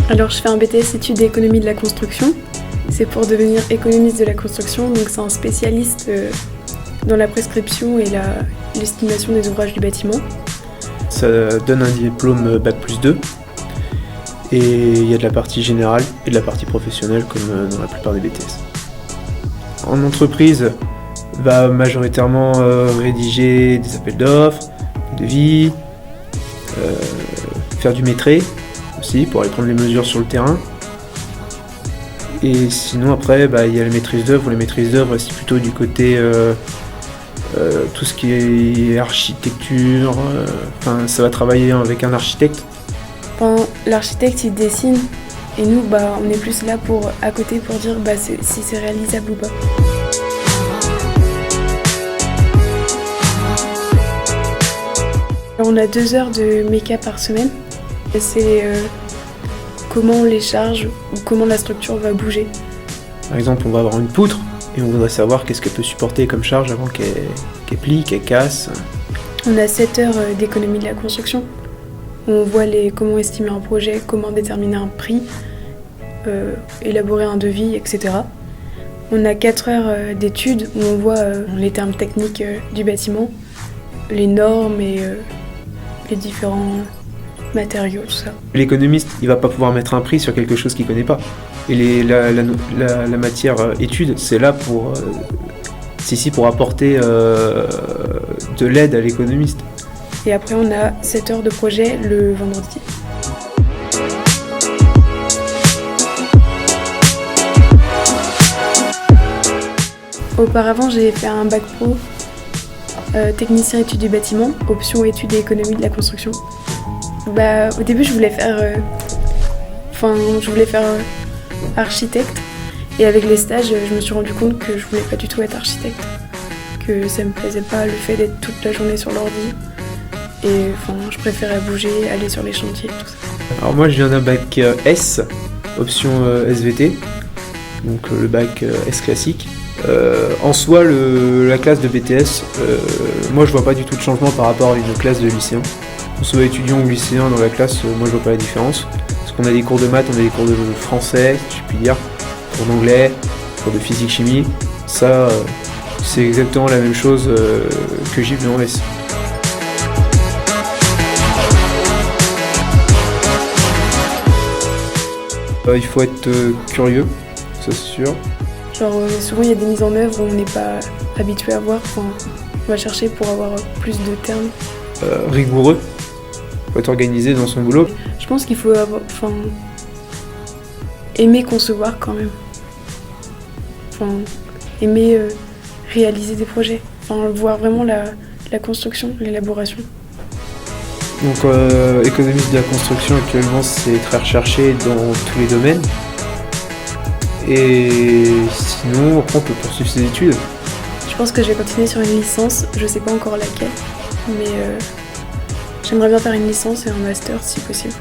Alors je fais un BTS études et économie de la construction. C'est pour devenir économiste de la construction, donc c'est un spécialiste dans la prescription et l'estimation des ouvrages du bâtiment. Ça donne un diplôme Bac+2 et il y a de la partie générale et de la partie professionnelle comme dans la plupart des BTS. En entreprise, va majoritairement rédiger des appels d'offres, des devis, faire du maîtrais aussi pour aller prendre les mesures sur le terrain. Et sinon après il y a la maîtrise d'œuvre. La maîtrise d'œuvre c'est plutôt du côté tout ce qui est architecture, ça va travailler avec un architecte. L'architecte il dessine et nous on est plus là à côté pour dire si c'est réalisable ou pas. Alors, on a 2 heures de méca par semaine. C'est comment on les charge ou comment la structure va bouger. Par exemple, on va avoir une poutre et on voudrait savoir qu'est-ce qu'elle peut supporter comme charge avant qu'elle plie, qu'elle casse. On a 7 heures d'économie de la construction. On voit comment estimer un projet, comment déterminer un prix, élaborer un devis, etc. On a 4 heures d'études où on voit les termes techniques du bâtiment, les normes et les différents matériaux, tout ça. L'économiste, il va pas pouvoir mettre un prix sur quelque chose qu'il connaît pas. Et la matière études, c'est là pour apporter de l'aide à l'économiste. Et après, on a 7 heures de projet le vendredi. Auparavant, j'ai fait un bac pro technicien études du bâtiment, option études et économie de la construction. Au début, je voulais faire architecte. Et avec les stages, je me suis rendu compte que je voulais pas du tout être architecte. Que ça me plaisait pas le fait d'être toute la journée sur l'ordi. Et je préférais bouger, aller sur les chantiers, tout ça. Alors moi, je viens d'un bac S, option SVT, donc le bac S classique. En soi, la classe de BTS, moi je vois pas du tout de changement par rapport à une classe de lycéen. Qu'on soit étudiant ou lycéen dans la classe, moi je vois pas la différence. Parce qu'on a des cours de maths, on a des cours de français, si je puis dire, cours d'anglais, cours de physique chimie. Ça, c'est exactement la même chose que j'ai vu en S. Il faut être curieux, ça c'est sûr. Souvent il y a des mises en œuvre où on n'est pas habitué à voir. On va chercher pour avoir plus de termes. Rigoureux, il faut être organisé dans son boulot. Je pense qu'il faut aimer concevoir quand même. Aimer réaliser des projets. Voir vraiment la construction, l'élaboration. Donc économiste de la construction actuellement c'est très recherché dans tous les domaines. Et sinon après on peut poursuivre ses études. Je pense que je vais continuer sur une licence, je sais pas encore laquelle, mais j'aimerais bien faire une licence et un master si possible.